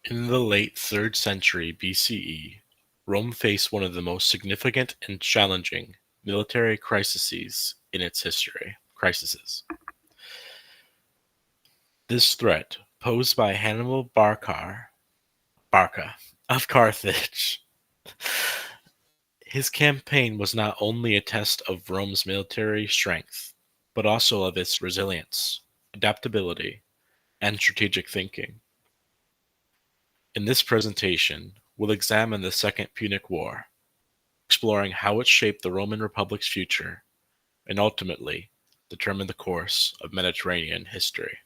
In the late 3rd century BCE, Rome faced one of the most significant and challenging military crises in its history. This threat, posed by Hannibal Barca of Carthage, his campaign was not only a test of Rome's military strength, but also of its resilience, adaptability, and strategic thinking. In this presentation, we'll examine the Second Punic War, exploring how it shaped the Roman Republic's future and ultimately determined the course of Mediterranean history.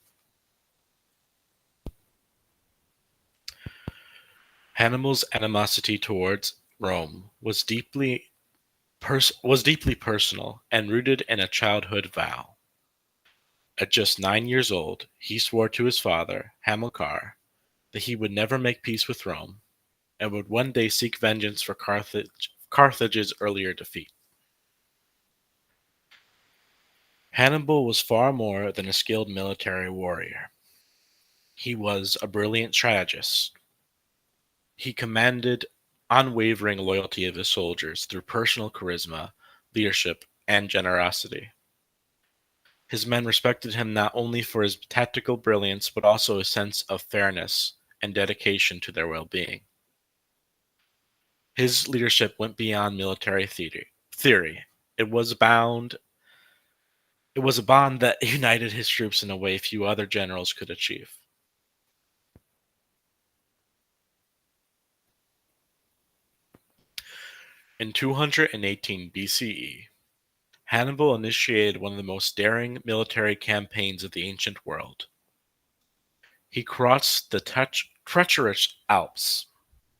Hannibal's animosity towards Rome was deeply personal and rooted in a childhood vow. At just 9 years old, he swore to his father, Hamilcar, that he would never make peace with Rome and would one day seek vengeance for Carthage's earlier defeat. Hannibal was far more than a skilled military warrior. He was a brilliant strategist. He commanded unwavering loyalty of his soldiers through personal charisma, leadership, and generosity. His men respected him not only for his tactical brilliance, but also his sense of fairness and dedication to their well-being. His leadership went beyond military theory. It was bound it was a bond that united his troops in a way few other generals could achieve. In 218 BCE, Hannibal initiated one of the most daring military campaigns of the ancient world. He crossed the treacherous Alps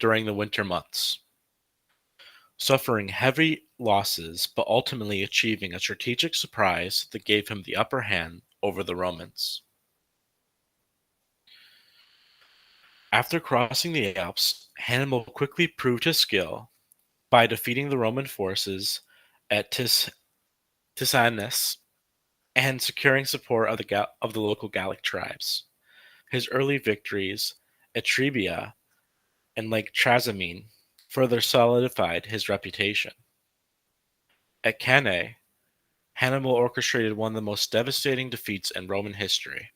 during the winter months, suffering heavy losses but ultimately achieving a strategic surprise that gave him the upper hand over the Romans. After crossing the Alps, Hannibal quickly proved his skill by defeating the Roman forces at Ticinus and securing support of the local Gallic tribes. His early victories at Trebia and Lake Trasimene further solidified his reputation. At Cannae, Hannibal orchestrated one of the most devastating defeats in Roman history,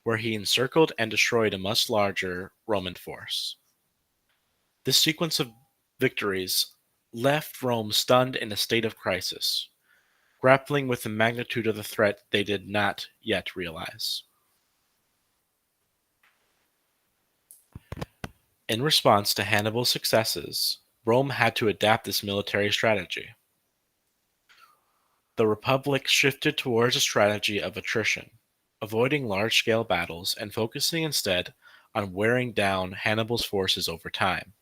where he encircled and destroyed a much larger Roman force. This sequence of victories left Rome stunned in a state of crisis, grappling with the magnitude of the threat they did not yet realize. In response to Hannibal's successes, Rome had to adapt its military strategy. The Republic shifted towards a strategy of attrition, avoiding large-scale battles and focusing instead on wearing down Hannibal's forces over time.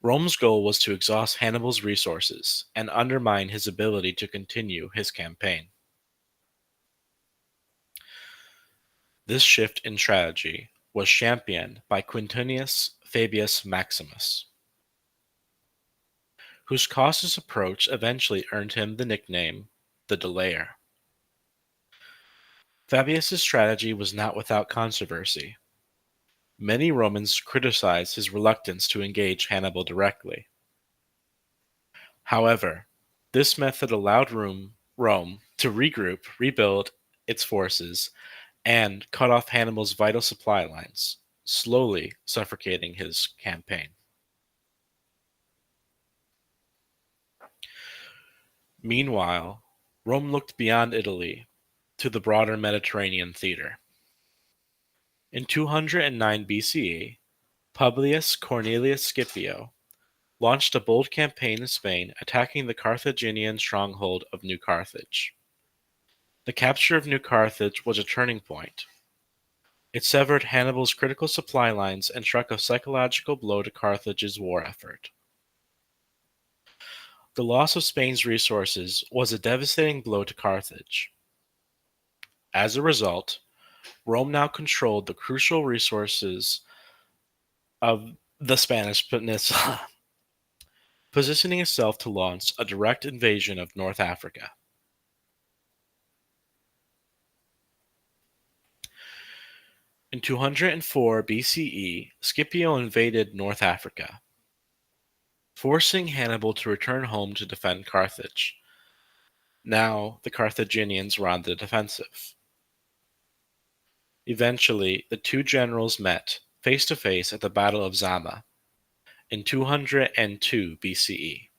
Rome's goal was to exhaust Hannibal's resources and undermine his ability to continue his campaign. This shift in strategy was championed by Quintinius Fabius Maximus, whose cautious approach eventually earned him the nickname the Delayer. Fabius's strategy was not without controversy. Many Romans criticized his reluctance to engage Hannibal directly. However, this method allowed Rome to regroup, rebuild its forces, and cut off Hannibal's vital supply lines, slowly suffocating his campaign. Meanwhile, Rome looked beyond Italy to the broader Mediterranean theater. In 209 BCE, Publius Cornelius Scipio launched a bold campaign in Spain attacking the Carthaginian stronghold of New Carthage. The capture of New Carthage was a turning point. It severed Hannibal's critical supply lines and struck a psychological blow to Carthage's war effort. The loss of Spain's resources was a devastating blow to Carthage. As a result, Rome now controlled the crucial resources of the Spanish peninsula, positioning itself to launch a direct invasion of North Africa. In 204 BCE, Scipio invaded North Africa, forcing Hannibal to return home to defend Carthage. Now, the Carthaginians were on the defensive. Eventually, the two generals met face to face at the Battle of Zama in 202 BCE.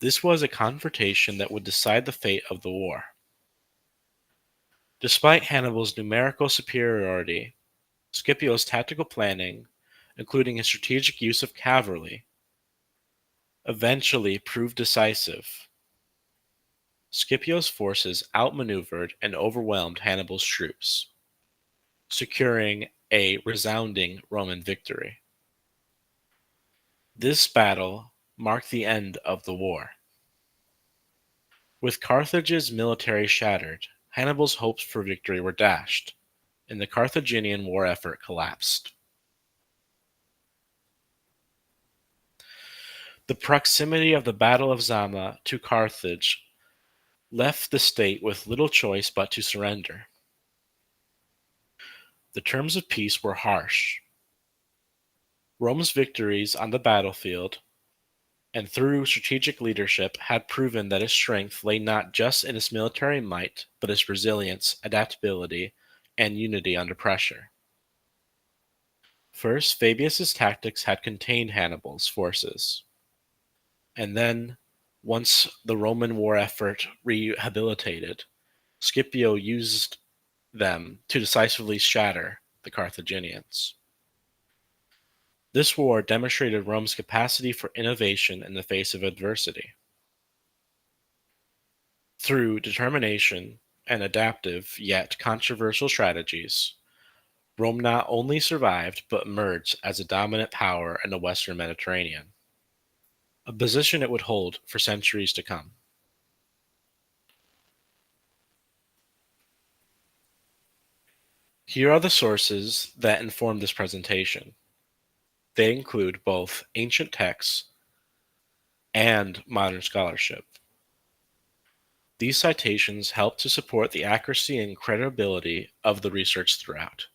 This was a confrontation that would decide the fate of the war. Despite Hannibal's numerical superiority, Scipio's tactical planning, including his strategic use of cavalry, eventually proved decisive. Scipio's forces outmaneuvered and overwhelmed Hannibal's troops, securing a resounding Roman victory. This battle marked the end of the war. With Carthage's military shattered, Hannibal's hopes for victory were dashed, and the Carthaginian war effort collapsed. The proximity of the Battle of Zama to Carthage left the state with little choice but to surrender. The terms of peace were harsh. Rome's victories on the battlefield and through strategic leadership had proven that its strength lay not just in its military might, but its resilience, adaptability, and unity under pressure. First, Fabius's tactics had contained Hannibal's forces. And then, once the Roman war effort rehabilitated, Scipio used them to decisively shatter the Carthaginians. This war demonstrated Rome's capacity for innovation in the face of adversity. Through determination and adaptive yet controversial strategies, Rome not only survived but emerged as a dominant power in the Western Mediterranean, a position it would hold for centuries to come. Here are the sources that inform this presentation. They include both ancient texts and modern scholarship. These citations help to support the accuracy and credibility of the research throughout.